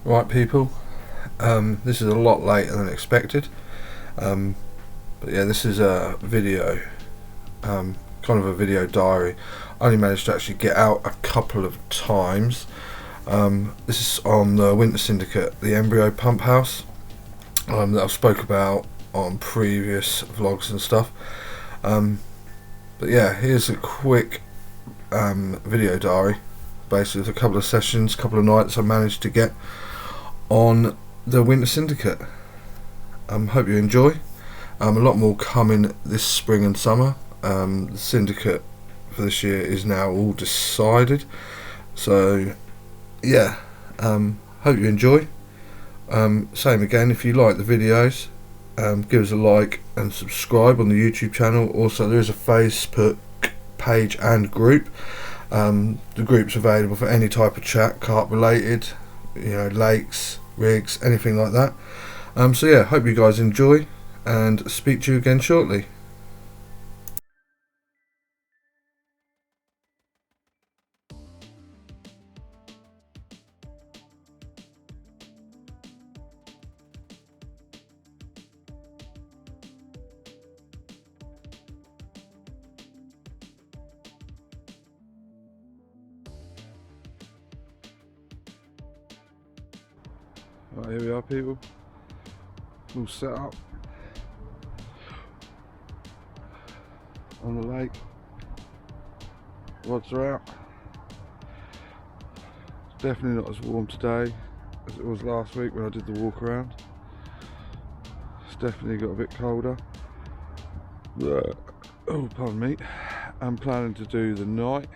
Right people, this is a lot later than expected, but yeah, this is a video, kind of a video diary. I only managed to actually get out a couple of times. This is on the winter syndicate, the Embryo Pump House, that I've spoke about on previous vlogs and stuff. But yeah, here's a quick video diary, basically with a couple of sessions, couple of nights I managed to get on the winter syndicate. Hope you enjoy. A lot more coming this spring and summer. The syndicate for this year is now all decided, so yeah, hope you enjoy. Same again, if you like the videos, give us a like and subscribe on the YouTube channel. Also, there is a Facebook page and group. The group's available for any type of chat, carp related, lakes, rigs, anything like that. So yeah, hope you guys enjoy and speak to you again shortly. Right, here we are people, all set up on the lake, rods are out. It's definitely not as warm today as it was last week when I did the walk around. It's definitely got a bit colder. Oh, pardon me. I'm planning to do the night.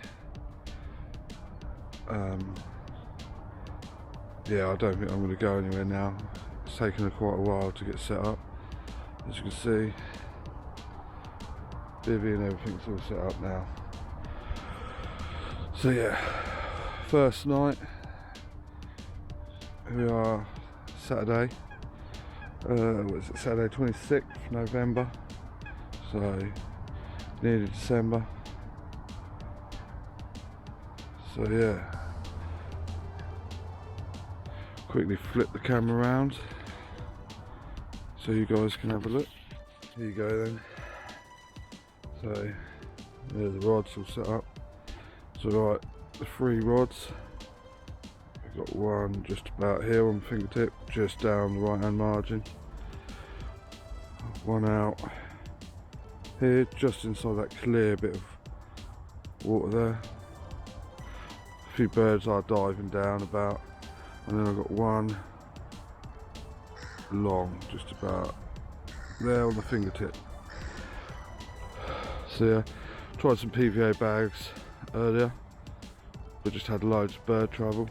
Yeah, I don't think I'm going to go anywhere now. It's taken quite a while to get set up. As you can see, bivvy and everything's all set up now. So yeah, first night. Here we are, Saturday. What is it? Saturday 26th November. So nearly December. So yeah. Quickly flip the camera around so you guys can have a look. Here you go then. So there's the rods all set up. So right, the 3 rods. I've got one just about here on the fingertip, just down the right hand margin. One out here, just inside that clear bit of water there. A few birds are diving down about. And then I've got one long, just about there on the fingertip. So yeah, tried some PVA bags earlier, but just had loads of bird trouble.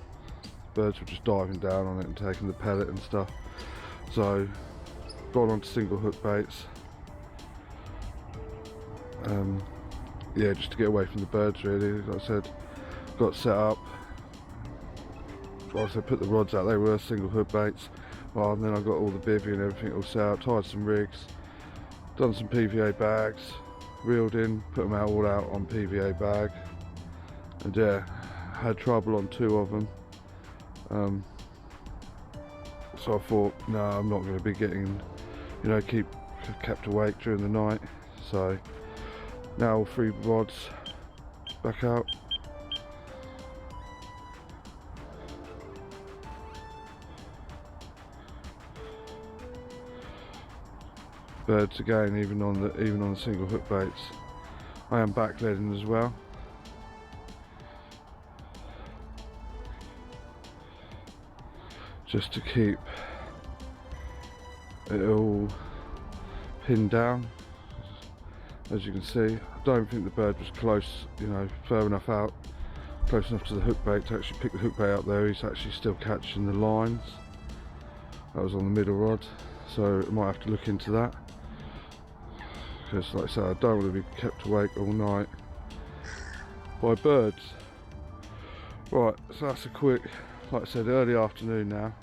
Birds were just diving down on it and taking the pellet and stuff. So gone on to single hook baits. Yeah, just to get away from the birds really. Like I said, got set up. Also put the rods out, they were single hook baits. Well, and then I got all the bivvy and everything all set out, tied some rigs, done some PVA bags, reeled in, put them out all out on PVA bag, and yeah, had trouble on 2 of them. So I thought, no, I'm not going to be getting, kept awake during the night. So now all 3 rods back out. Birds again, even on the single hook baits. I am back leading as well. Just to keep it all pinned down. As you can see, I don't think the bird was close, far enough out, close enough to the hook bait to actually pick the hook bait up there. He's actually still catching the lines. That was on the middle rod, so I might have to look into that. Because like I said, I don't want to be kept awake all night by birds. Right, so that's a quick, like I said, early afternoon now.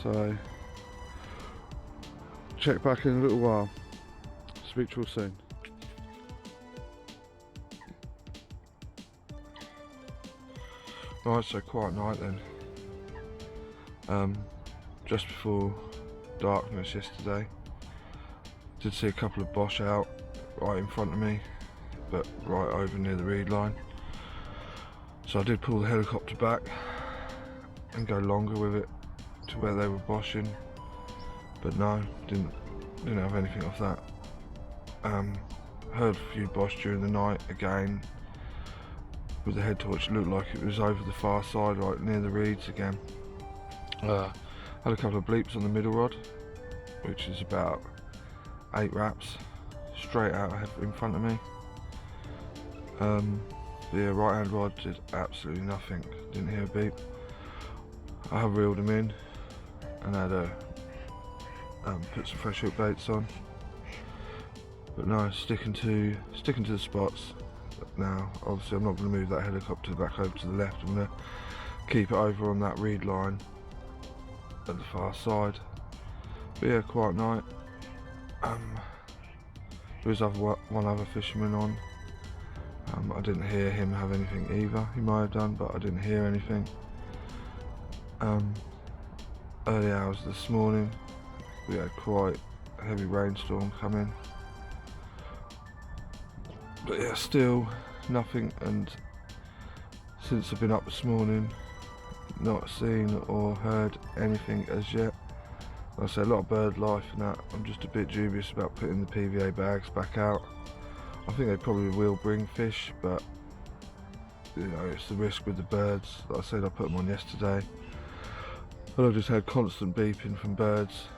So check back in a little while. Speak to you all soon. Right, so quiet night then. just before darkness yesterday. Did see a couple of bosh out right in front of me, but right over near the reed line. So I did pull the helicopter back and go longer with it to where they were boshing, but no, didn't have anything off that. Heard a few bosh during the night again with the head torch. Looked like it was over the far side, right near the reeds again. Had a couple of bleeps on the middle rod, which is about 8 wraps straight out in front of me. But yeah, right hand rod did absolutely nothing, didn't hear a beep. I have reeled them in and had put some fresh hook baits on, but no, sticking to the spots. Now obviously I'm not going to move that helicopter back over to the left. I'm going to keep it over on that reed line at the far side. But yeah, quiet night. There was one other fisherman on. I didn't hear him have anything either. He might have done, but I didn't hear anything. Early hours this morning we had quite a heavy rainstorm coming, but yeah, still nothing. And since I've been up this morning, not seen or heard anything as yet. Like I say, a lot of bird life and that. I'm just a bit dubious about putting the PVA bags back out. I think they probably will bring fish, but you know, it's the risk with the birds. Like I said, I put them on yesterday, and I just had constant beeping from birds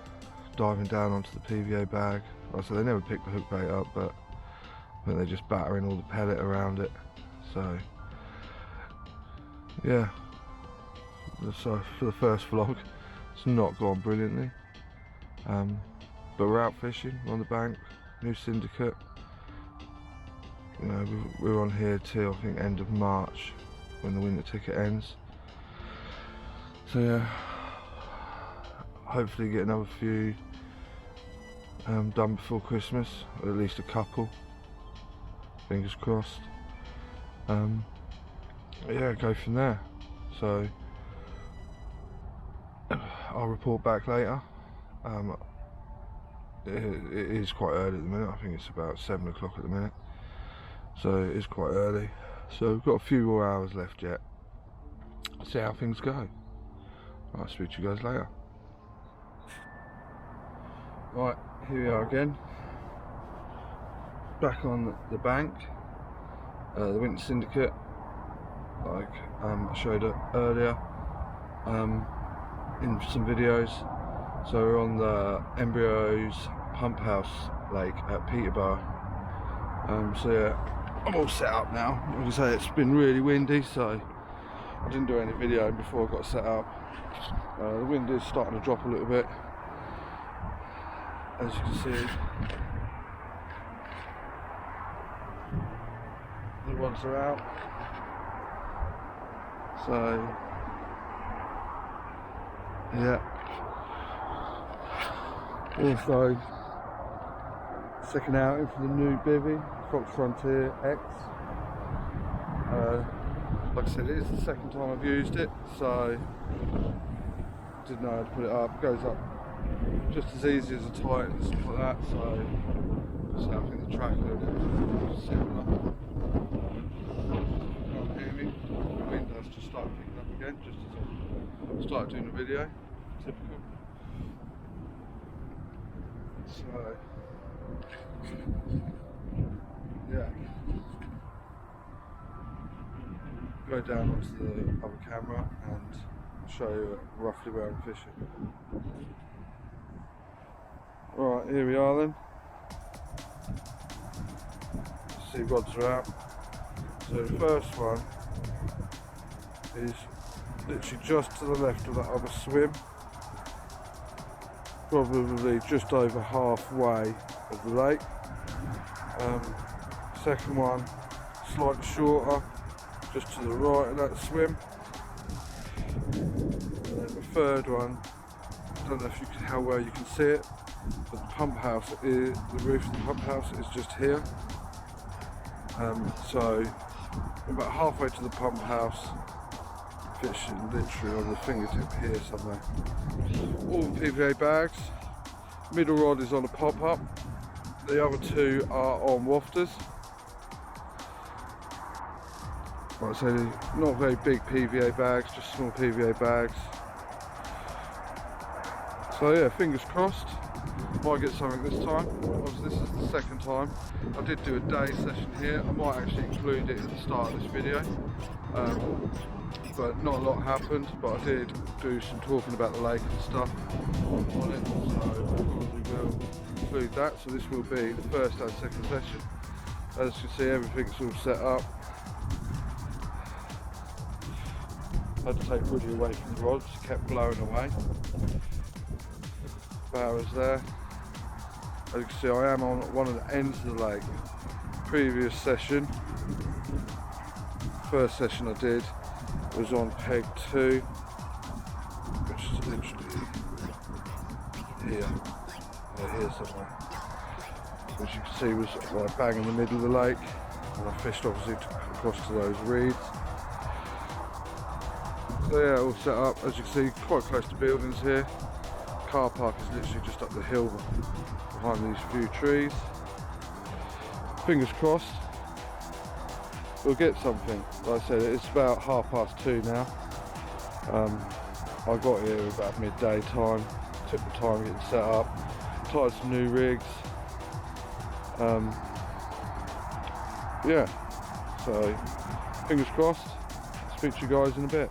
diving down onto the PVA bag. Like I said, they never pick the hook bait up, but I think they're just battering all the pellet around it. So yeah, so for the first vlog, it's not gone brilliantly, but we're out fishing, we're on the bank, new syndicate. You know, we're on here till I think end of March when the winter ticket ends. So yeah, hopefully get another few done before Christmas, or at least a couple, fingers crossed. Yeah, go from there. So I'll report back later. It is quite early at the minute. I think it's about 7 o'clock at the minute, so it is quite early. So we've got a few more hours left yet. See how things go. I'll speak to you guys later. Right, here we are again, back on the bank, the winter syndicate, like I showed it earlier in some videos. So we're on the Embryos Pump House lake at Peterborough. So yeah, I'm all set up now. Like I say, it's been really windy, so I didn't do any video before I got set up. The wind is starting to drop a little bit, as you can see. The rods are out, so yeah. Also, second outing for the new bivvy, Fox Frontier X. Like I said, it is the second time I've used it, so didn't know how to put it up. It goes up just as easy as a tight and stuff like that, so I think the track load is similar. You can't hear me. The wind has just started picking up again, just as I started doing the video. Typical. So yeah, go down onto the other camera and show you roughly where I'm fishing. Right, here we are then. See, rods are out. So the first one is literally just to the left of that other swim, probably just over halfway of the lake. Second one slightly shorter, just to the right of that swim. And then the third one, I don't know if you can, how well you can see it, but the pump house is, the roof of the pump house is just here. So about halfway to the pump house, fishing literally on the fingertip here somewhere. All PVA bags. Middle rod is on a pop-up. The other two are on wafters. Like I say, not very big PVA bags, just small PVA bags. So yeah, fingers crossed. Might get something this time. Obviously this is the second time. I did do a day session here. I might actually include it at the start of this video. But not a lot happened, but I did do some talking about the lake and stuff on it, so I probably will include that. So this will be the first and second session. As you can see, everything's all set up. I had to take Woody away from the rods, kept blowing away. Barrows there. As you can see, I am on one of the ends of the lake. Previous session, first session I did, was on peg 2, which is literally here somewhere. As you can see, was like bang in the middle of the lake, and I fished obviously across to those reeds. So yeah, all set up. As you can see, quite close to buildings here. Car park is literally just up the hill behind these few trees. Fingers crossed we'll get something. Like I said, it's about 2:30 now. I got here about midday time, took the time getting set up, tied some new rigs. Yeah, so fingers crossed. Speak to you guys in a bit.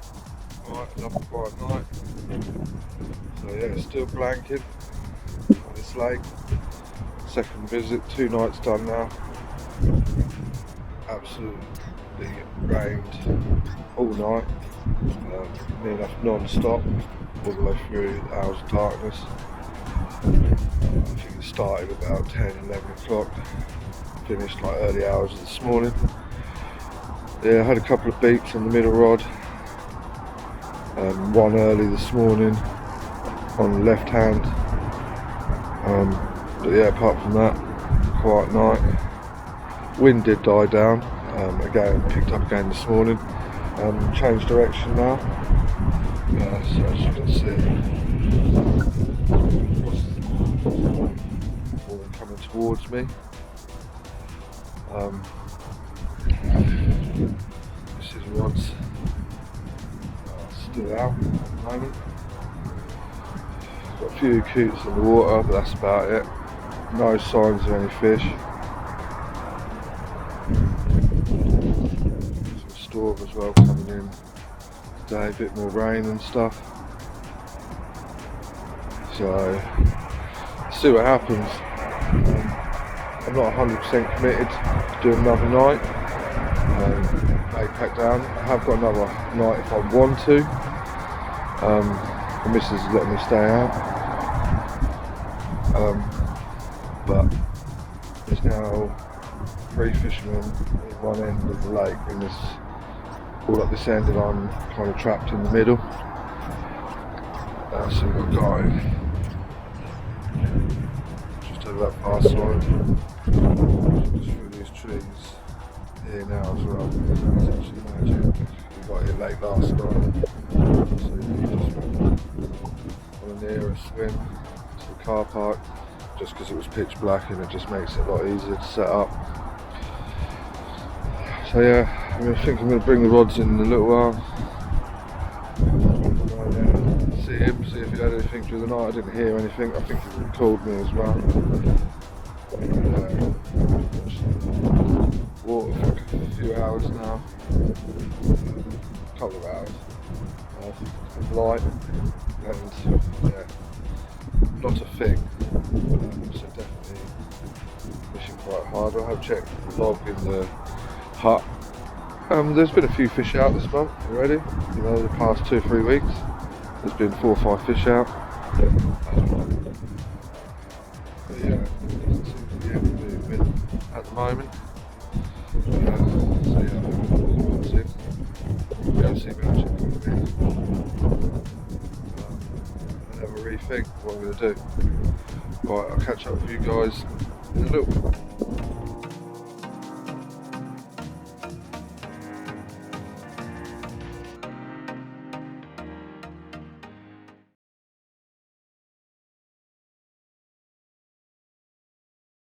Alright, another quiet night. So yeah, it's still blanking on this lake. Second visit, 2 nights done now. Absolutely rained all night, near enough non-stop, all the way through the hours of darkness. I think it started about 10, 11 o'clock, finished like early hours of this morning. Yeah, I had a couple of beeps on the middle rod, one early this morning on the left hand, but yeah, apart from that, quiet night. Wind did die down, again picked up again this morning, changed direction now, so as you can see, water coming towards me. This is rods still out at the moment. Got a few coots in the water, but that's about it. No signs of any fish. Some storm as well coming in today, a bit more rain and stuff. So, see what happens. I'm not 100% committed to doing another night. May pack down. I have got another night if I want to. The missus is letting me stay out. But there's now 3 fishermen at one end of the lake, and this all up this end, and I'm kind of trapped in the middle. So we've got a guy just over that far side, just through these trees here now as well. As you can imagine, we got here late last night, so you just want to near a swim to the car park, just because it was pitch black, and it just makes it a lot easier to set up. So yeah, I think I'm going to bring the rods in a little while. See him, see if he had anything through the night. I didn't hear anything. I think he called me as well. Water for a few hours now, a couple of hours. Light, and yeah, not a thing. So definitely fishing quite hard. I have checked the log in the hut. There's been a few fish out this month already. You know, the past 2 or 3 weeks. There's been 4 or 5 fish out. But yeah, it doesn't seem to be any movement at the moment. So yeah, we'll see. We'll see if actually going to be. I'll have a rethink what I'm going to do. Right, I'll catch up with you guys in a little bit.